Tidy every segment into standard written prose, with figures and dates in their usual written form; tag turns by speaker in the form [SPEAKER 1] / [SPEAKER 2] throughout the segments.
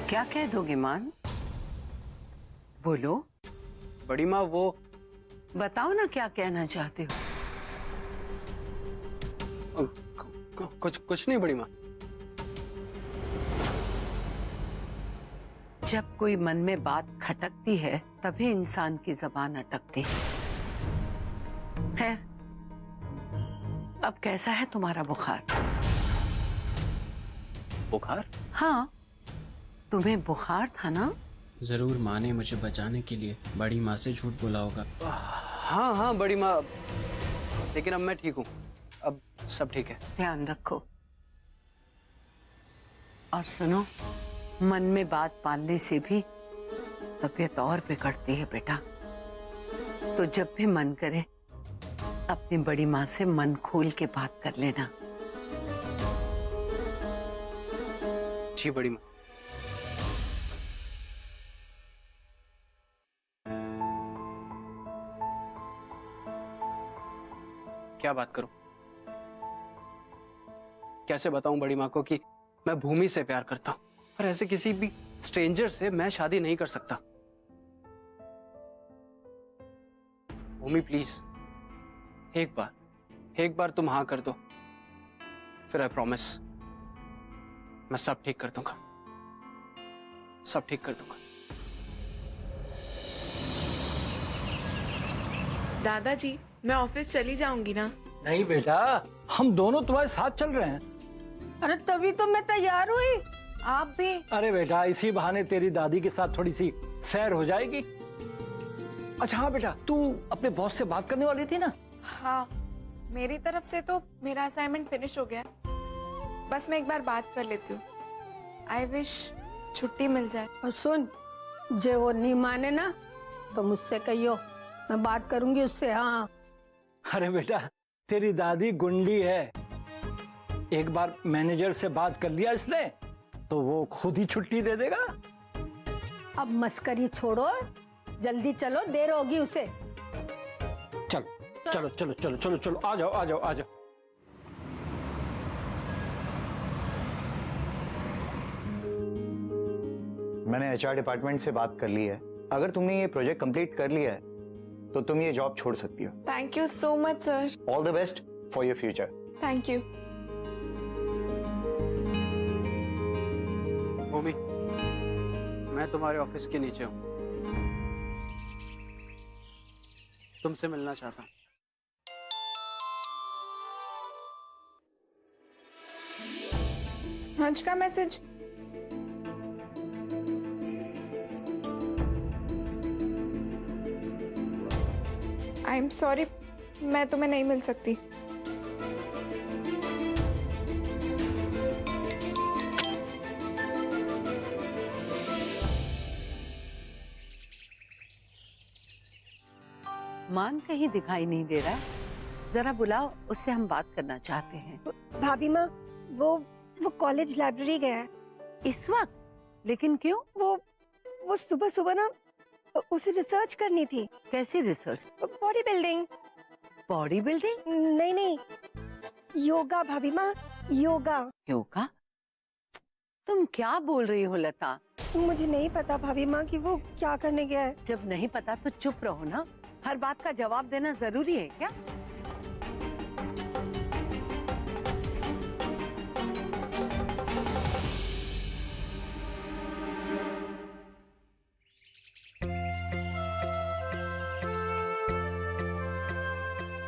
[SPEAKER 1] क्या कह दोगे मान? बोलो।
[SPEAKER 2] बड़ी माँ वो
[SPEAKER 1] बताओ ना क्या कहना चाहते हो।
[SPEAKER 2] कुछ नहीं बड़ी माँ।
[SPEAKER 1] जब कोई मन में बात खटकती है तभी इंसान की जबान अटकती है। खैर, अब कैसा है तुम्हारा बुखार?
[SPEAKER 2] बुखार?
[SPEAKER 1] हाँ, तुम्हें बुखार था ना?
[SPEAKER 3] जरूर माँ ने मुझे बचाने के लिए बड़ी माँ से झूठ बोला होगा।
[SPEAKER 2] हाँ हाँ बड़ी माँ, लेकिन अब मैं ठीक हूँ, अब सब ठीक है।
[SPEAKER 1] ध्यान रखो। और सुनो, मन में बात पालने से भी तबीयत और बिगड़ती है बेटा। तो जब भी मन करे अपनी बड़ी माँ से मन खोल के बात कर लेना।
[SPEAKER 2] जी बड़ी माँ। क्या बात करूं? कैसे बताऊं बड़ी माँ को कि मैं भूमि से प्यार करता हूं, और ऐसे किसी भी स्ट्रेंजर से मैं शादी नहीं कर सकता। भूमि प्लीज, एक बार तुम हाँ कर दो, फिर आई प्रॉमिस मैं सब ठीक कर दूंगा, सब ठीक कर दूंगा।
[SPEAKER 4] दादाजी, मैं ऑफिस चली जाऊंगी ना?
[SPEAKER 5] नहीं बेटा, हम दोनों तुम्हारे साथ चल रहे हैं।
[SPEAKER 6] अरे तभी तो मैं तैयार हुई।
[SPEAKER 4] आप भी?
[SPEAKER 5] अरे बेटा, इसी बहाने तेरी दादी के साथ थोड़ी सी सैर हो जाएगी। अच्छा हाँ बेटा, तू अपने बॉस से बात करने वाली थी ना?
[SPEAKER 4] हाँ, मेरी तरफ से तो मेरा असाइनमेंट फिनिश हो गया, बस मैं एक बार बात कर लेती हूँ। आई विश छुट्टी मिल जाए।
[SPEAKER 6] और सुन, जे वो नहीं माने ना तो मुझसे कहियो, मैं बात करूंगी उससे। हाँ।
[SPEAKER 5] अरे बेटा, तेरी दादी गुंडी है, एक बार मैनेजर से बात कर लिया इसने तो वो खुद ही छुट्टी दे देगा।
[SPEAKER 6] अब मस्करी छोड़ो, जल्दी चलो, देर होगी उसे।
[SPEAKER 5] चलो चलो चलो चलो चलो चलो, आ जाओ आ जाओ आ जाओ।
[SPEAKER 7] मैंने एचआर डिपार्टमेंट से बात कर ली है। अगर तुमने ये प्रोजेक्ट कंप्लीट कर लिया है तो तुम ये जॉब छोड़ सकती हो।
[SPEAKER 4] Thank you so much sir.
[SPEAKER 7] All the best for your future.
[SPEAKER 4] Thank you.
[SPEAKER 2] Bhoomi, मैं तुम्हारे ऑफिस के नीचे हूँ, तुमसे मिलना चाहता हूँ।
[SPEAKER 4] हंस का मैसेज। आई एम सॉरी, मैं तुम्हें नहीं मिल सकती।
[SPEAKER 1] मान कहीं दिखाई नहीं दे रहा है, जरा बुलाओ, उससे हम बात करना चाहते हैं।
[SPEAKER 8] भाभी माँ, वो कॉलेज लाइब्रेरी गया है
[SPEAKER 1] इस वक्त? लेकिन क्यों?
[SPEAKER 8] वो सुबह सुबह ना उसे रिसर्च करनी थी।
[SPEAKER 1] कैसी research?
[SPEAKER 8] Body building.
[SPEAKER 1] Body building?
[SPEAKER 8] नहीं, योगा भाभी माँ, योगा।
[SPEAKER 1] योगा? तुम क्या बोल रही हो लता?
[SPEAKER 8] मुझे नहीं पता भाभी माँ कि वो क्या करने गया है।
[SPEAKER 1] जब नहीं पता तो चुप रहो ना, हर बात का जवाब देना जरूरी है क्या?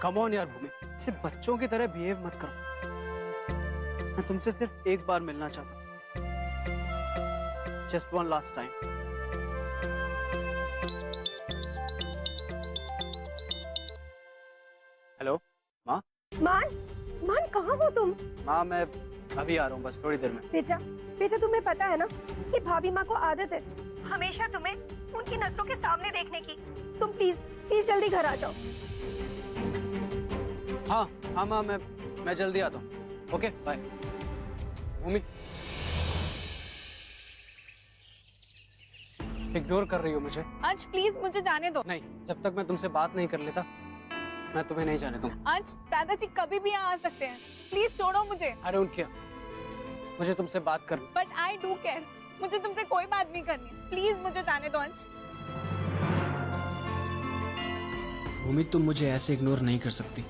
[SPEAKER 2] कम ऑन यार भूमि, सिर्फ बच्चों की तरह बिहेव मत करो। मैं तुमसे सिर्फ एक बार मिलना चाहता हूँ, just one last time. Hello माँ।
[SPEAKER 8] मान कहाँ हो तुम?
[SPEAKER 2] माँ मैं अभी आ रहा हूँ, बस थोड़ी देर में।
[SPEAKER 8] बेटा तुम्हें पता है ना कि भाभी माँ को आदत है हमेशा तुम्हें उनकी नजरों के सामने देखने की। तुम प्लीज जल्दी घर आ जाओ।
[SPEAKER 2] हाँ माँ, मैं जल्दी आता हूँ। Okay bye. भूमि, इग्नोर कर रही हो मुझे?
[SPEAKER 4] आज प्लीज मुझे जाने दो।
[SPEAKER 2] नहीं, जब तक मैं तुमसे बात नहीं कर लेता मैं तुम्हें नहीं जाने दूंगा।
[SPEAKER 4] आज दादाजी कभी भी यहाँ आ सकते हैं, प्लीज छोड़ो मुझे।
[SPEAKER 2] आई डोंट केयर, मुझे तुमसे बात करनी।
[SPEAKER 4] But I do care. मुझे तुमसे कोई बात नहीं करनी है, प्लीज मुझे जाने दो अंश।
[SPEAKER 3] भूमि, तुम मुझे ऐसे इग्नोर नहीं कर सकती,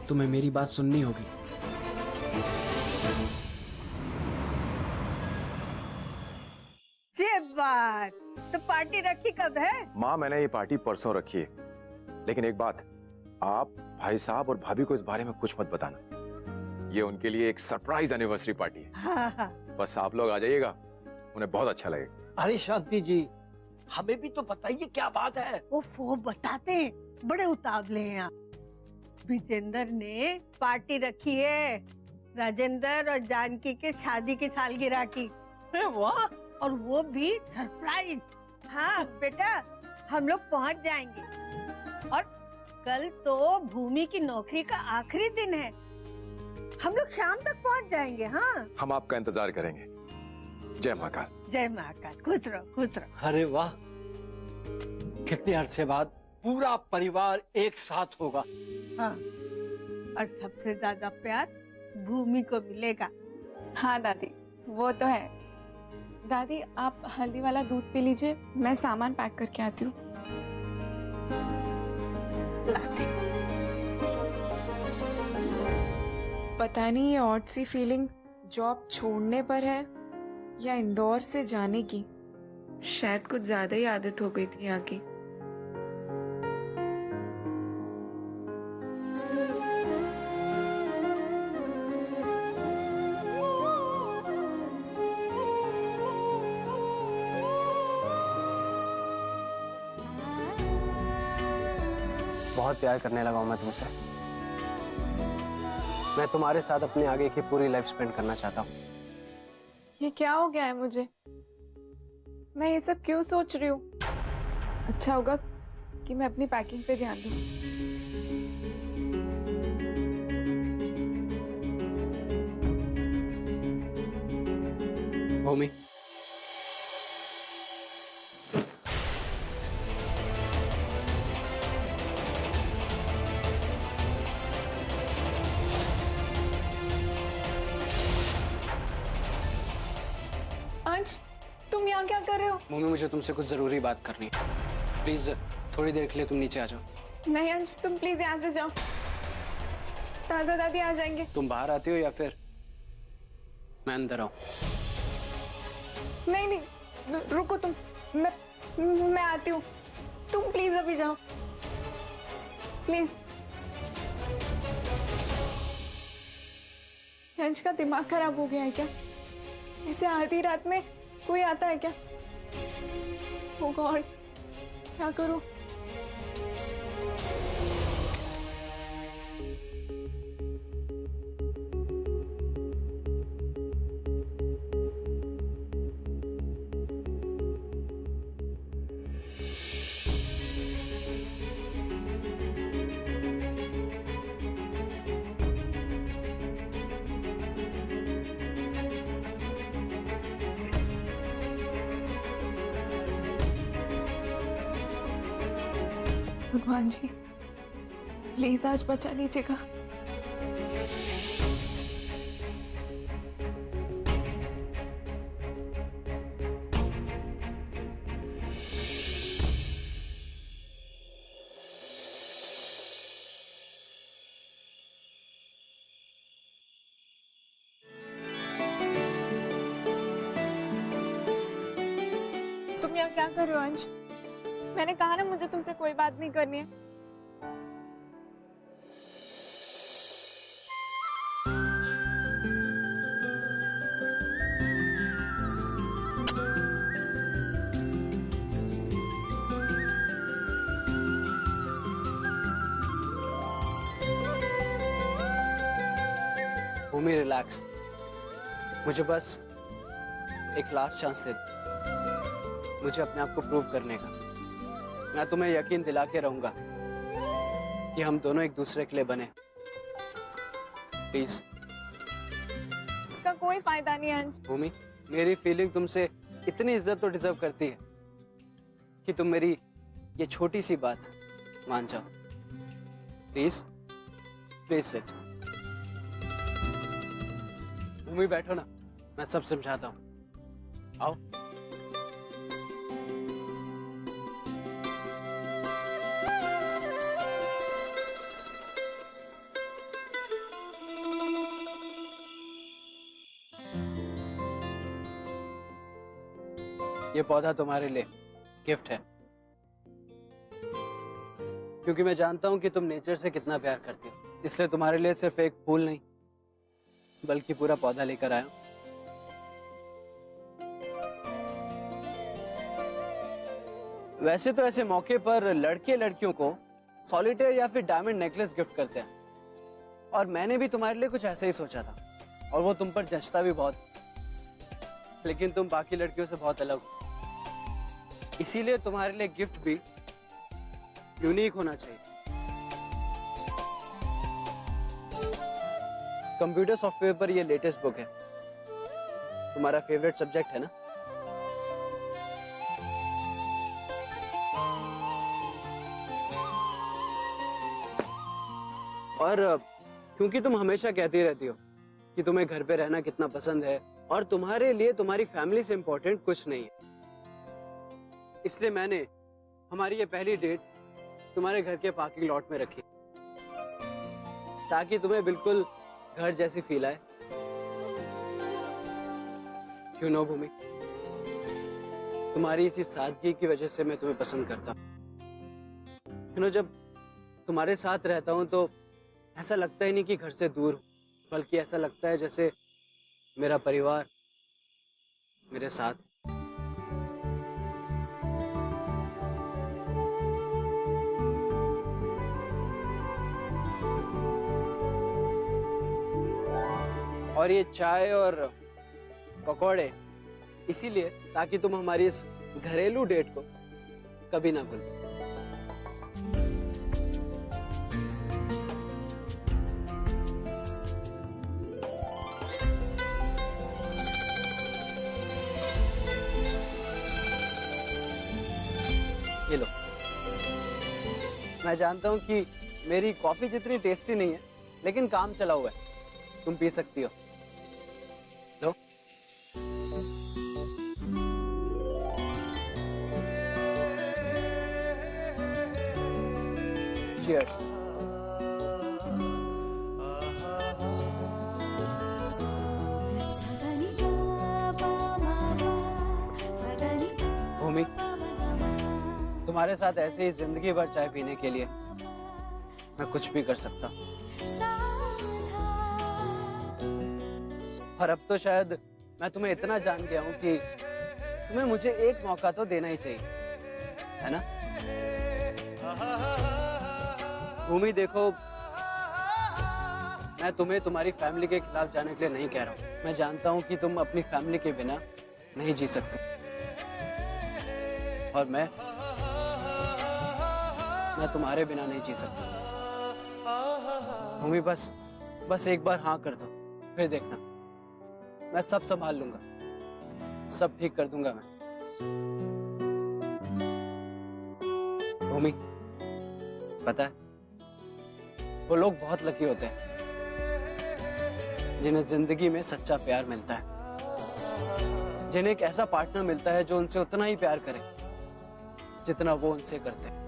[SPEAKER 3] तुम्हें मेरी बात सुननी होगी।
[SPEAKER 6] ये बात तो पार्टी रखी कब है?
[SPEAKER 9] माँ, मैंने ये पार्टी परसों रखी है, लेकिन एक बात, आप भाई साहब और भाभी को इस बारे में कुछ मत बताना। ये उनके लिए एक सरप्राइज एनिवर्सरी पार्टी है।
[SPEAKER 6] हाँ।
[SPEAKER 9] बस आप लोग आ जाइएगा, उन्हें बहुत अच्छा लगेगा।
[SPEAKER 5] अरे शांति जी, हमें भी तो बताइए क्या बात है।
[SPEAKER 6] वो बताते हैं, बड़े उतावले हैं आप। विजेंद्र ने पार्टी रखी है राजेंद्र और जानकी के शादी की सालगिरह की।
[SPEAKER 5] वाह,
[SPEAKER 6] और वो भी सरप्राइज। हाँ बेटा, हम लोग पहुंच जाएंगे। और कल तो भूमि की नौकरी का आखिरी दिन है, हम लोग शाम तक पहुंच जाएंगे। हाँ,
[SPEAKER 9] हम आपका इंतजार करेंगे। जय महाकाल।
[SPEAKER 6] जय महाकाल। खुश रहो, खुश रहो।
[SPEAKER 5] अरे वाह, कितने अरसे बाद पूरा परिवार एक साथ होगा।
[SPEAKER 6] हाँ, और सबसे ज्यादा प्यार भूमि को मिलेगा।
[SPEAKER 4] हाँ दादी, वो तो है। दादी आप हल्दी वाला दूध पी लीजिए, मैं सामान पैक करके आती हूँ।
[SPEAKER 10] पता नहीं ये ऑड सी फीलिंग जॉब छोड़ने पर है या इंदौर से जाने की। शायद कुछ ज्यादा ही आदत हो गई थी यहाँ की।
[SPEAKER 2] बहुत प्यार करने लगा हूं मैं तुमसे। मैं तुम्हारे साथ अपने आगे की पूरी लाइफ स्पेंड करना चाहता हूँ।
[SPEAKER 4] ये क्या हो गया है मुझे? मैं ये सब क्यों सोच रही हूँ? अच्छा होगा कि मैं अपनी पैकिंग पे ध्यान दूँ।
[SPEAKER 2] भूमि,
[SPEAKER 4] अंश, तुम यहाँ क्या कर रहे हो?
[SPEAKER 2] भूमि, मुझे तुमसे कुछ जरूरी बात करनी है। प्लीज थोड़ी देर के लिए तुम नीचे आ जाओ।
[SPEAKER 4] नहीं अंश, तुम प्लीज यहाँ से जाओ, दादा दादी आ जाएंगे।
[SPEAKER 2] तुम बाहर आती हो या फिर मैं अंदर आऊं?
[SPEAKER 4] नहीं नहीं, रुको तुम, मैं आती हूँ। तुम प्लीज अभी जाओ, प्लीज। अंश का दिमाग खराब हो गया है क्या? ऐसे आधी रात में कोई आता है क्या? ओ गॉड, क्या करूं? भगवान जी, प्लीज आज बचा लीजिएगा। तुम यहाँ क्या कर रहे हो अंश? मैंने कहा ना मुझे तुमसे कोई बात नहीं करनी है।
[SPEAKER 2] भूमि, रिलैक्स। मुझे बस एक लास्ट चांस दे दो, मुझे अपने आप को प्रूव करने का। मैं तुम्हें यकीन दिला के रहूंगा कि हम दोनों एक दूसरे के लिए बने। प्लीज।
[SPEAKER 4] इसका कोई फायदा नहीं है अंश।
[SPEAKER 2] भूमि, मेरी फीलिंग तुमसे इतनी इज्जत तो डिजर्व करती है कि तुम मेरी ये छोटी सी बात मान जाओ। Please, please sit. भूमि बैठो ना, मैं सब समझाता हूँ। आओ। ये पौधा तुम्हारे लिए गिफ्ट है, क्योंकि मैं जानता हूं कि तुम नेचर से कितना प्यार करती हो, इसलिए तुम्हारे लिए सिर्फ एक फूल नहीं बल्कि पूरा पौधा लेकर आया हूं। वैसे तो ऐसे मौके पर लड़के लड़कियों को सॉलिटेयर या फिर डायमंड नेकलेस गिफ्ट करते हैं, और मैंने भी तुम्हारे लिए कुछ ऐसे ही सोचा था, और वो तुम पर जचता भी बहुत, लेकिन तुम बाकी लड़कियों से बहुत अलग हो, इसीलिए तुम्हारे लिए गिफ्ट भी यूनिक होना चाहिए। कंप्यूटर सॉफ्टवेयर पर ये लेटेस्ट बुक है, तुम्हारा फेवरेट सब्जेक्ट है ना? और क्योंकि तुम हमेशा कहती रहती हो कि तुम्हें घर पे रहना कितना पसंद है और तुम्हारे लिए तुम्हारी फैमिली से इंपॉर्टेंट कुछ नहीं है, इसलिए मैंने हमारी ये पहली डेट तुम्हारे घर के पार्किंग लॉट में रखी, ताकि तुम्हें बिल्कुल घर जैसी फील आए। क्यों नो भूमि, तुम्हारी इसी सादगी की वजह से मैं तुम्हें पसंद करता हूँ। जब तुम्हारे साथ रहता हूँ तो ऐसा लगता ही नहीं कि घर से दूर हूँ, बल्कि ऐसा लगता है जैसे मेरा परिवार मेरे साथ। और ये चाय और पकौड़े इसीलिए ताकि तुम हमारी इस घरेलू डेट को कभी ना भूलो। ये लो, मैं जानता हूं कि मेरी कॉफी जितनी टेस्टी नहीं है, लेकिन काम चला हुआ है, तुम पी सकती हो। लो। Cheers. भूमि, तुम्हारे साथ ऐसे ही जिंदगी भर चाय पीने के लिए मैं कुछ भी कर सकता हूँ। और अब तो शायद मैं तुम्हें इतना जान गया हूँ कि तुम्हें मुझे एक मौका तो देना ही चाहिए, है ना? भूमि देखो, मैं तुम्हें तुम्हारी फैमिली के खिलाफ जाने के लिए नहीं कह रहा हूँ। मैं जानता हूँ कि तुम अपनी फैमिली के बिना नहीं जी सकती, और मैं तुम्हारे बिना नहीं जी सकता। भूमि, बस एक बार हाँ कर दो, फिर देखना मैं सब संभाल लूंगा, सब ठीक कर दूंगा मैं। भूमि, पता है, वो लोग बहुत लकी होते हैं जिन्हें जिंदगी में सच्चा प्यार मिलता है, जिन्हें एक ऐसा पार्टनर मिलता है जो उनसे उतना ही प्यार करे जितना वो उनसे करते हैं।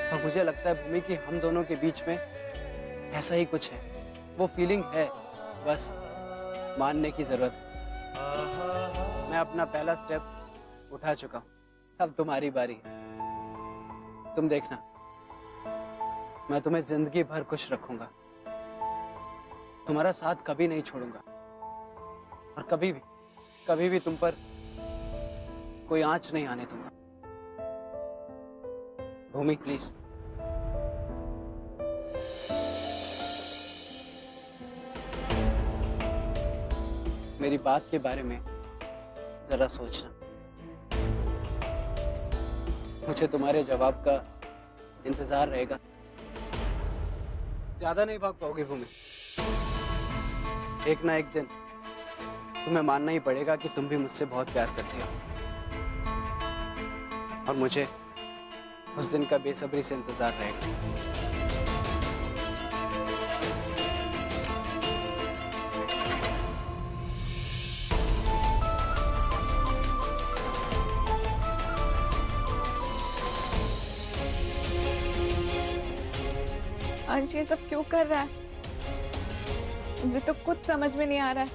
[SPEAKER 2] और मुझे लगता है भूमि कि हम दोनों के बीच में ऐसा ही कुछ है, वो फीलिंग है, बस मानने की जरूरत। मैं अपना पहला स्टेप उठा चुका हूं, अब तुम्हारी बारी है। तुम देखना, मैं तुम्हें जिंदगी भर खुश रखूंगा, तुम्हारा साथ कभी नहीं छोड़ूंगा, और कभी भी तुम पर कोई आंच नहीं आने दूंगा। भूमि, प्लीज। मेरी बात के बारे में जरा सोचना, मुझे तुम्हारे जवाब का इंतजार रहेगा। ज्यादा नहीं भाग पाओगी भूमि, एक ना एक दिन तुम्हें मानना ही पड़ेगा कि तुम भी मुझसे बहुत प्यार करती हो, और मुझे उस दिन का बेसब्री से इंतजार रहेगा।
[SPEAKER 4] अंश ये सब क्यों कर रहा है? मुझे तो कुछ समझ में नहीं आ रहा है।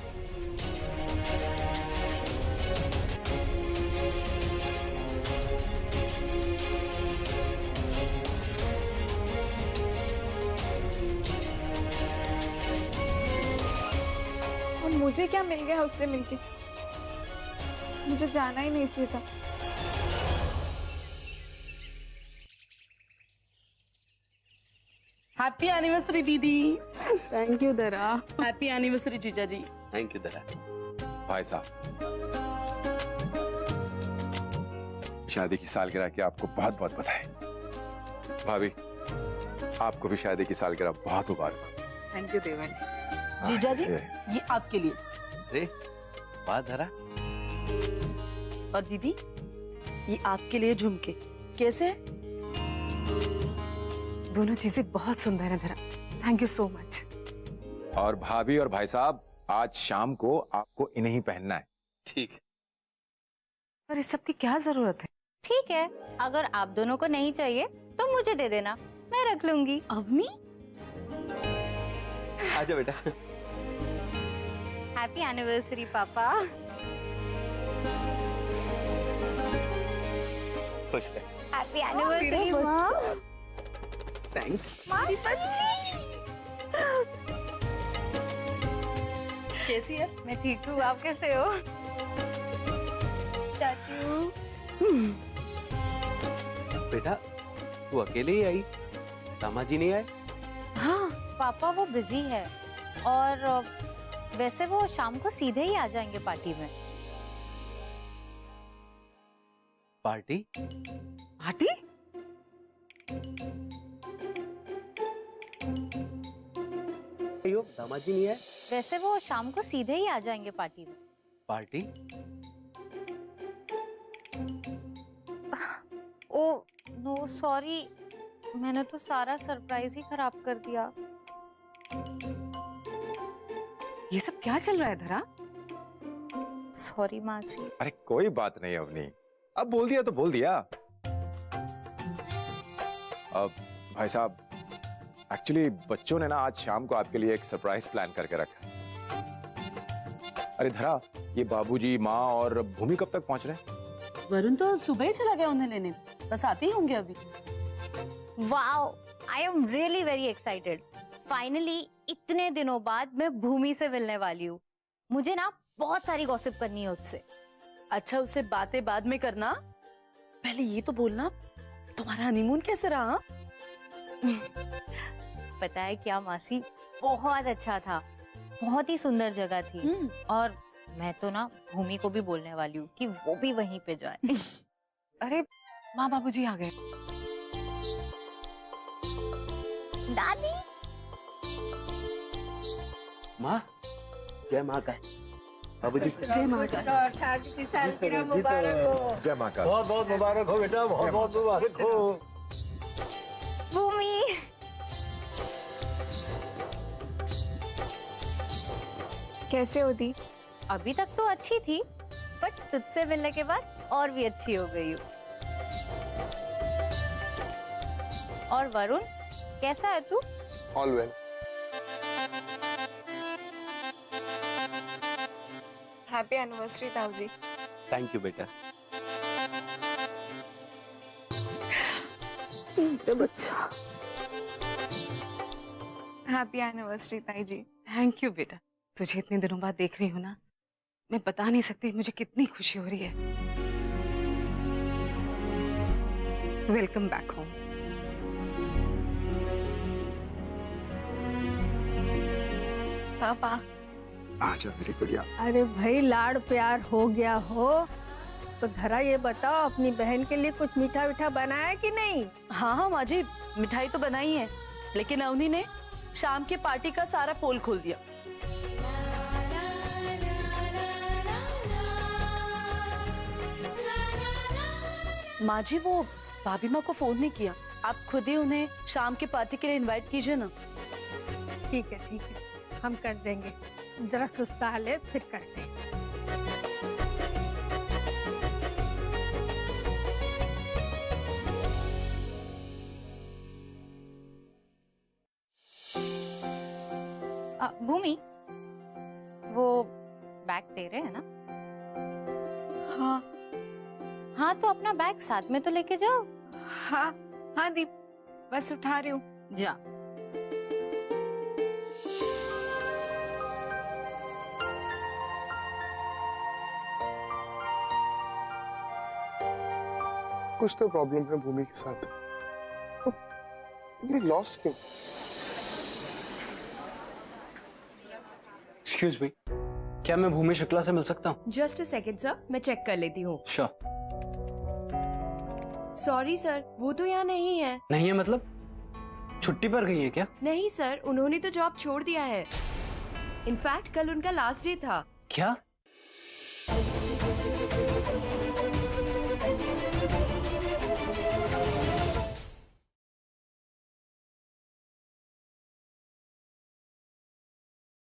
[SPEAKER 4] मुझे क्या मिल गया उससे मिलके? मुझे जाना ही नहीं चाहिए था।
[SPEAKER 11] हैप्पी एनिवर्सरी दीदी।
[SPEAKER 1] थैंक यू दरा।
[SPEAKER 11] हैप्पी एनिवर्सरी जीजा जी।
[SPEAKER 2] थैंक यू दरा।
[SPEAKER 9] भाई साहब, शादी की सालगिरह की आपको बहुत बहुत बधाई। भाभी, आपको भी शादी की सालगिरह बहुत मुबारक।
[SPEAKER 1] थैंक यू देवर जी।
[SPEAKER 11] जीजा जी,
[SPEAKER 9] ये-
[SPEAKER 11] ये आपके लिए।
[SPEAKER 2] अरे वाह दरा।
[SPEAKER 11] और दीदी, ये आपके लिए झुमके। कैसे है?
[SPEAKER 1] दोनों चीजें बहुत सुंदर है दरा। Thank you so much.
[SPEAKER 9] और भाभी और भाई साहब, आज शाम को आपको इन्हें ही पहनना है।
[SPEAKER 2] ठीक है।
[SPEAKER 1] पर इस सब की क्या जरूरत है?
[SPEAKER 12] ठीक है, अगर आप दोनों को नहीं चाहिए तो मुझे दे देना, मैं रख लूंगी।
[SPEAKER 11] अवनी,
[SPEAKER 2] आजा बेटा।
[SPEAKER 12] हैप्पी एनिवर्सरी पापा।
[SPEAKER 2] खुश रहे।
[SPEAKER 12] हैप्पी एनिवर्सरी माँ।
[SPEAKER 1] थैंक
[SPEAKER 11] कैसी है?
[SPEAKER 12] मैं ठीक हूँ, आप कैसे हो? चाचू।
[SPEAKER 2] बेटा तू अकेले ही आई, दामा जी नहीं आए?
[SPEAKER 12] हाँ पापा वो बिजी है, और वैसे वो शाम को सीधे ही आ जाएंगे पार्टी में।
[SPEAKER 2] पार्टी?
[SPEAKER 1] पार्टी?
[SPEAKER 2] दामा जी नहीं आए?
[SPEAKER 12] वैसे वो शाम को सीधे ही आ जाएंगे पार्टी में।
[SPEAKER 2] पार्टी?
[SPEAKER 12] ओ नो सॉरी, मैंने तो सारा सरप्राइज ही खराब कर दिया।
[SPEAKER 1] ये सब क्या चल रहा है धरा?
[SPEAKER 12] सॉरी मासी।
[SPEAKER 9] अरे कोई बात नहीं अवनी, अब बोल दिया तो बोल दिया। अब भाई साहब, एक्चुअली बच्चों ने ना आज शाम को आपके लिए एक सरप्राइज प्लान करके रखा है। अरे धरा, ये बाबूजी, माँ और भूमि कब तक पहुंच रहे हैं?
[SPEAKER 11] वरुण तो सुबह ही चला गया उन्हें लेने, बस आते ही होंगे अभी।
[SPEAKER 12] Wow, I am really very excited. Finally इतने दिनों बाद मैं भूमि से मिलने वाली हूँ। मुझे ना बहुत सारी गॉसिप करनी है उससे।
[SPEAKER 11] अच्छा, उससे बातें बाद में करना, पहले ये तो बोलना तुम्हारा हनीमून कैसे रहा?
[SPEAKER 12] पता है क्या मासी, बहुत अच्छा था, बहुत ही सुंदर जगह थी। और मैं तो ना भूमि को भी बोलने वाली हूँ कि वो भी वहीं पे जाए।
[SPEAKER 1] अरे माँ बाबूजी आ गए।
[SPEAKER 12] दादी।
[SPEAKER 2] माँ, जय माँ का। बाबूजी
[SPEAKER 1] जय माँ का।
[SPEAKER 6] शादी की सालगिरह मुबारक हो।
[SPEAKER 9] जय माँ का।
[SPEAKER 5] बहुत बहुत मुबारक हो बेटा, बहुत बहुत मुबारक हो।
[SPEAKER 12] भूमि,
[SPEAKER 4] कैसे हो दी?
[SPEAKER 12] अभी तक तो अच्छी थी, बट तुझसे मिलने के बाद और भी अच्छी हो गई हूँ। और वरुण, कैसा है तू?
[SPEAKER 7] All well.
[SPEAKER 4] हैप्पी एनिवर्सरी ताऊ जी।
[SPEAKER 2] थैंक यू बेटा।
[SPEAKER 1] बच्चा।
[SPEAKER 4] हैप्पी एनिवर्सरी ताई जी।
[SPEAKER 1] थैंक यू बेटा। तुझे इतने दिनों बाद देख रही हूँ ना, मैं बता नहीं सकती मुझे कितनी खुशी हो रही है। Welcome back home.
[SPEAKER 4] पापा।
[SPEAKER 7] आजा मेरी गुड़िया।
[SPEAKER 6] अरे भाई, लाड़ प्यार हो गया हो तो धरा ये बताओ, अपनी बहन के लिए कुछ मीठा मीठा बनाया कि नहीं?
[SPEAKER 11] हाँ हाँ माँ जी, मिठाई तो बनाई है, लेकिन अवनी ने शाम के पार्टी का सारा पोल खोल दिया। माँ जी, वो भाभी माँ को फोन नहीं किया, आप खुद ही उन्हें शाम के पार्टी के लिए इनवाइट कीजिए ना।
[SPEAKER 6] ठीक है, हम कर देंगे। जरा सुस्ता ले, फिर करते हैं।
[SPEAKER 12] भूमि, वो बैग तेरे है ना?
[SPEAKER 4] हाँ
[SPEAKER 12] हाँ, तो अपना बैग साथ में तो लेके जाओ।
[SPEAKER 4] हाँ हाँ दी, बस उठा रही हूँ।
[SPEAKER 12] जा।
[SPEAKER 13] कुछ तो प्रॉब्लम है भूमि के साथ। इतनी लॉस्ट क्यों?
[SPEAKER 2] एक्सक्यूज मी, क्या मैं भूमि शुक्ला से मिल सकता हूँ?
[SPEAKER 14] जस्ट अ सेकेंड सर, मैं चेक कर लेती हूँ।
[SPEAKER 2] श्योर।
[SPEAKER 14] सॉरी सर, वो तो यहाँ नहीं है।
[SPEAKER 2] नहीं है मतलब? छुट्टी पर गई है क्या?
[SPEAKER 14] नहीं सर, उन्होंने तो जॉब छोड़ दिया है। इनफैक्ट कल उनका लास्ट डे था।
[SPEAKER 2] क्या?